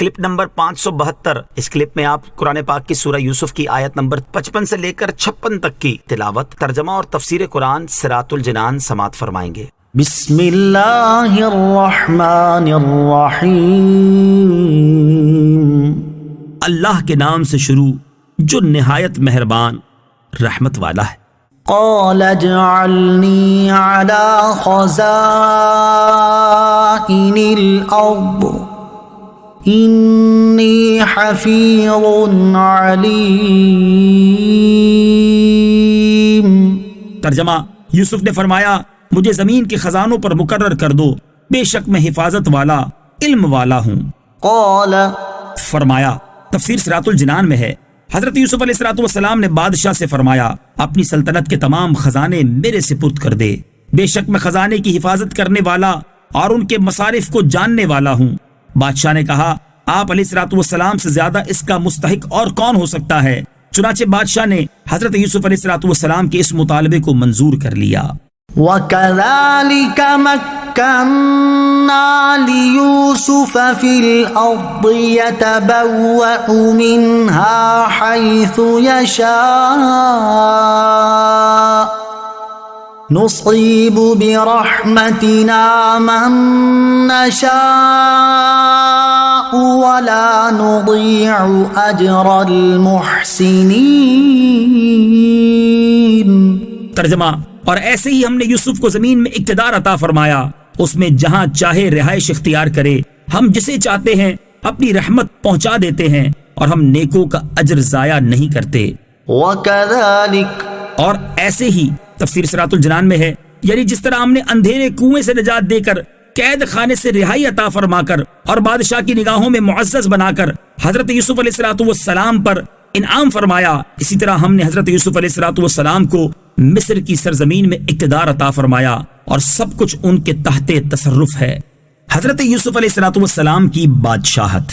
Clip number 572۔ اس clip میں آپ قرآن پاک کی سورہ یوسف کی آیت نمبر 55 سے لے کر 56 تک کی تلاوت، ترجمہ اور تفسیر قرآن صراط الجنان سماعت فرمائیں گے۔ بسم اللہ الرحمن الرحیم، اللہ کے نام سے شروع جو نہایت مہربان رحمت والا ہے۔ قال اجعلنی علی خزائن الارض انی حفیظ علیم۔ ترجمہ، یوسف نے فرمایا مجھے زمین کے خزانوں پر مقرر کر دو، بے شک میں حفاظت والا علم والا ہوں۔ قال فرمایا، تفسیر صراط الجنان میں ہے، حضرت یوسف علیہ السلام نے بادشاہ سے فرمایا اپنی سلطنت کے تمام خزانے میرے سپرد کر دے، بے شک میں خزانے کی حفاظت کرنے والا اور ان کے مصارف کو جاننے والا ہوں۔ بادشاہ نے کہا آپ علیہ السلام سے زیادہ اس کا مستحق اور کون ہو سکتا ہے؟ چنانچہ بادشاہ نے حضرت یوسف علیہ السلام کے اس مطالبے کو منظور کر لیا۔ وَكَذَلِكَ مَكَّنَّا لِيُوسُفَ فِي الْأَرْضِ يَتَبَوَّأُ مِنْهَا حَيْثُ يَشَاءُ نُصِيبُ بِرَحْمَتِنَا مَن نَّشَاءُ وَلَا نُضِيعُ أَجْرَ الْمُحْسِنِينَ۔ ترجمہ، اور ایسے ہی ہم نے یوسف کو زمین میں اقتدار عطا فرمایا، اس میں جہاں چاہے رہائش اختیار کرے، ہم جسے چاہتے ہیں اپنی رحمت پہنچا دیتے ہیں اور ہم نیکوں کا اجر ضائع نہیں کرتے۔ وَكَذَلِكَ اور ایسے ہی تفسیر صراط الجنان میں ہے، یعنی جس طرح ہم نے اندھیرے کنویں سے نجات دے کر، قید خانے سے رہائی عطا فرما کر اور بادشاہ کی نگاہوں میں معزز بنا کر حضرت یوسف علیہ السلام پر انعام فرمایا، اسی طرح ہم نے حضرت یوسف علیہ السلام کو مصر کی سرزمین میں اقتدار عطا فرمایا اور سب کچھ ان کے تحت تصرف ہے۔ حضرت یوسف علیہ السلام کی بادشاہت۔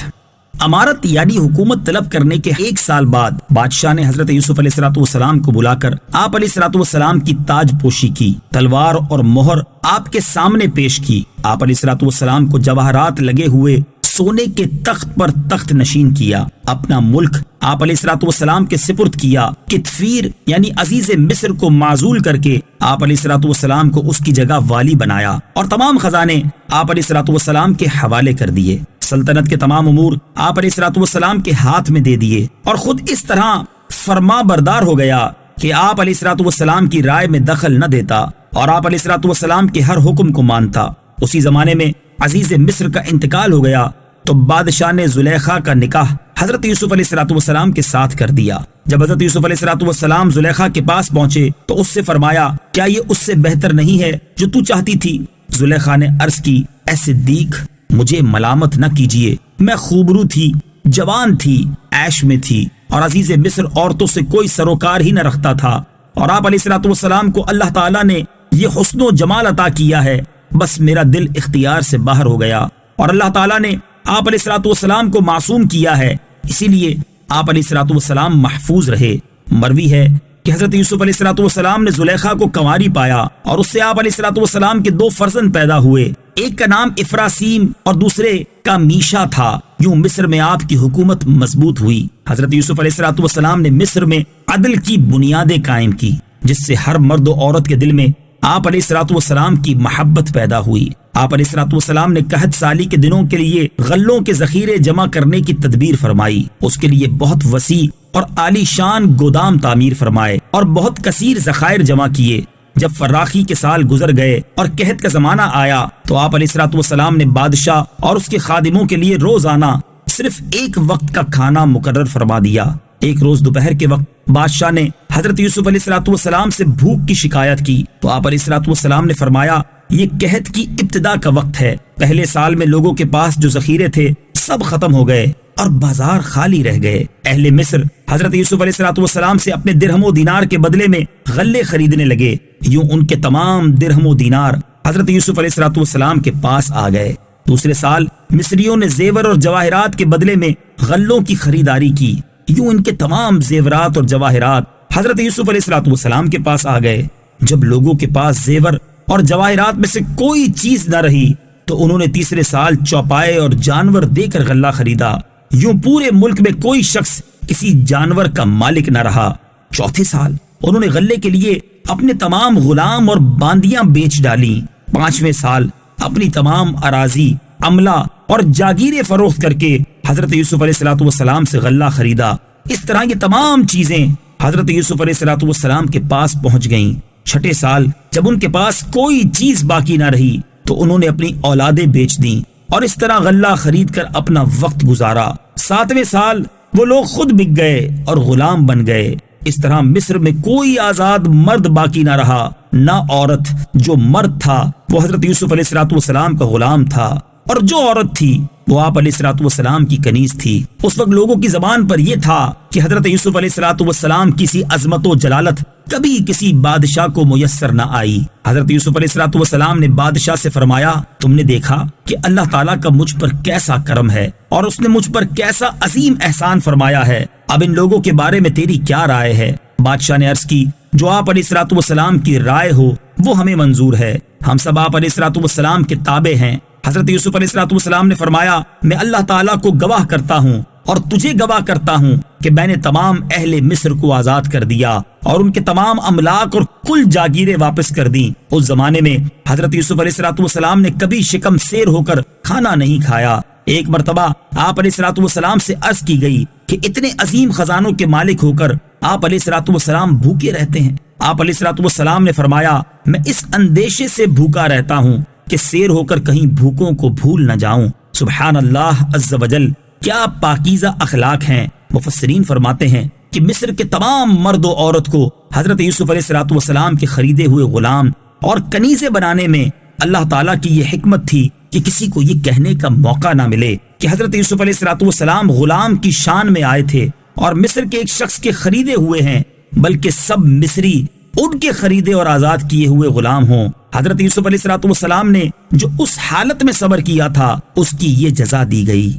امارت یعنی حکومت طلب کرنے کے 1 سال بعد بادشاہ نے حضرت یوسف علیہ السلام کو بلا کر آپ علیہ السلام کی تاج پوشی کی، تلوار اور مہر آپ کے سامنے پیش کی، آپ علیہ السلام کو جواہرات لگے ہوئے سونے کے تخت پر تخت نشین کیا، اپنا ملک آپ علیہ السلام کے سپرد کیا، کتفیر یعنی عزیز مصر کو معزول کر کے آپ علیہ السلام کو اس کی جگہ والی بنایا اور تمام خزانے آپ علیہ السلام کے حوالے کر دیے، سلطنت کے تمام امور آپ علیہ السلام کے ہاتھ میں دے دیے اور خود اس طرح فرما بردار ہو گیا کہ آپ علیہ السلام کی رائے میں دخل نہ دیتا اور آپ علیہ السلام کے ہر حکم کو مانتا۔ اسی زمانے میں عزیز مصر کا انتقال ہو گیا تو بادشاہ نے زلیخا کا نکاح حضرت یوسف علیہ السلام کے ساتھ کر دیا۔ جب حضرت یوسف علیہ السلام زلیخا کے پاس پہنچے تو اس سے فرمایا کیا یہ اس سے بہتر نہیں ہے جو تو چاہتی تھی؟ زلیخا نے عرض کی اے صدیق، مجھے ملامت نہ کیجیے، میں خوبرو تھی، جوان تھی، عیش میں تھی اور عزیز مصر عورتوں سے کوئی سروکار ہی نہ رکھتا تھا، اور آپ علیہ السلام کو اللہ تعالیٰ نے یہ حسن و جمال عطا کیا ہے، بس میرا دل اختیار سے باہر ہو گیا اور اللہ تعالیٰ نے آپ علیہ السلام کو معصوم کیا ہے، اسی لیے آپ علیہ السلام محفوظ رہے۔ مروی ہے کہ حضرت یوسف علیہ السلام نے زلیخا کو کنواری پایا اور اس سے آپ علیہ السلام کے 2 فرزند پیدا ہوئے، ایک کا نام افراسیم اور دوسرے کا میشا تھا۔ یوں مصر میں آپ کی حکومت مضبوط ہوئی۔ حضرت یوسف علیہ السلام نے مصر میں عدل کی بنیادیں قائم کی، جس سے ہر مرد و عورت کے دل میں آپ علیہ السلام کی محبت پیدا ہوئی۔ آپ علیہ السلام نے قحط سالی کے دنوں کے لیے غلوں کے ذخیرے جمع کرنے کی تدبیر فرمائی، اس کے لیے بہت وسیع اور عالی شان گودام تعمیر فرمائے اور بہت کثیر ذخائر جمع کیے۔ جب فراخی کے سال گزر گئے اور قحط کا زمانہ آیا تو آپ علیہ السلام نے بادشاہ اور اس کے خادموں کے لیے روزانہ صرف 1 وقت کا کھانا مقرر فرما دیا۔ ایک روز دوپہر کے وقت بادشاہ نے حضرت یوسف علیہ السلام سے بھوک کی شکایت کی تو آپ علیہ السلام نے فرمایا یہ قحط کی ابتدا کا وقت ہے، پہلے سال میں لوگوں کے پاس جو ذخیرے تھے سب ختم ہو گئے اور بازار خالی رہ گئے۔ اہل مصر حضرت یوسف علیہ السلام سے اپنے درہم و دینار کے بدلے میں غلے خریدنے لگے، یوں ان کے تمام درہم و دینار حضرت یوسف علیہ السلام کے پاس آ گئے۔ دوسرے سال مصریوں نے زیور اور جواہرات کے بدلے میں غلوں کی خریداری کی، یوں ان کے تمام زیورات اور جواہرات حضرت یوسف علیہ السلام کے پاس آ گئے۔ جب لوگوں کے پاس زیور اور جواہرات میں سے کوئی چیز نہ رہی تو انہوں نے تیسرے سال چوپائے اور جانور دے کر غلہ خریدا۔ یوں پورے ملک میں کوئی شخص کسی جانور کا مالک نہ رہا۔ چوتھے سال انہوں نے غلے کے لیے اپنے تمام غلام اور باندیاں بیچ ڈالیں۔ پانچویں سال اپنی تمام اراضی، عملہ اور جاگیریں فروخت کر کے حضرت یوسف علیہ السلام سے غلہ خریدا۔ اس طرح یہ تمام چیزیں حضرت یوسف علیہ السلام کے پاس پہنچ گئیں۔ چھٹے سال جب ان کے پاس کوئی چیز باقی نہ رہی تو انہوں نے اپنی اولادیں بیچ دیں اور اس طرح غلہ خرید کر اپنا وقت گزارا۔ ساتویں سال وہ لوگ خود بک گئے اور غلام بن گئے۔ اس طرح مصر میں کوئی آزاد مرد باقی نہ رہا، نہ عورت۔ جو مرد تھا وہ حضرت یوسف علیہ السلام کا غلام تھا، اور جو عورت تھی وہ آپ علیہ السلام کی کنیز تھی۔ اس وقت لوگوں کی زبان پر یہ تھا کہ حضرت یوسف علیہ السلام کی عظمت و جلالت کبھی کسی بادشاہ کو میسر نہ آئی۔ حضرت یوسف علیہ السلام نے بادشاہ سے فرمایا، تم نے دیکھا کہ اللہ تعالیٰ کا مجھ پر کیسا کرم ہے اور اس نے مجھ پر کیسا عظیم احسان فرمایا ہے۔ اب ان لوگوں کے بارے میں تیری کیا رائے ہے؟ بادشاہ نے عرض کی، جو آپ علیہ السلام کی رائے ہو وہ ہمیں منظور ہے۔ ہم سب آپ علیہ السلام کے تابع ہیں۔ حضرت یوسف علیہ السلام نے فرمایا، میں اللہ تعالیٰ کو گواہ کرتا ہوں اور تجھے گواہ کرتا ہوں کہ میں نے تمام اہل مصر کو آزاد کر دیا اور ان کے تمام املاک اور کل جاگیریں واپس کر دیں۔ اس زمانے میں حضرت یوسف علیہ السلام نے کبھی شکم سیر ہو کر کھانا نہیں کھایا۔ ایک مرتبہ آپ علیہ السلام سے عرض کی گئی کہ اتنے عظیم خزانوں کے مالک ہو کر آپ علیہ السلام بھوکے رہتے ہیں۔ آپ علیہ السلام نے فرمایا، میں اس اندیشے سے بھوکا رہتا ہوں کہ سیر ہو کر کہیں بھوکوں کو بھول نہ جاؤں۔ سبحان اللہ عز و جل، کیا پاکیزہ اخلاق ہیں۔ مفسرین فرماتے ہیں کہ مصر کے تمام مرد و عورت کو حضرت یوسف علیہ السلام کے خریدے ہوئے غلام اور کنیزیں بنانے میں اللہ تعالیٰ کی یہ حکمت تھی کہ کسی کو یہ کہنے کا موقع نہ ملے کہ حضرت یوسف علیہ السلام غلام کی شان میں آئے تھے اور مصر کے ایک شخص کے خریدے ہوئے ہیں، بلکہ سب مصری ان کے خریدے اور آزاد کیے ہوئے غلام ہوں۔ حضرت یوسف علیہ السلام نے جو اس حالت میں صبر کیا تھا اس کی یہ جزا دی گئی۔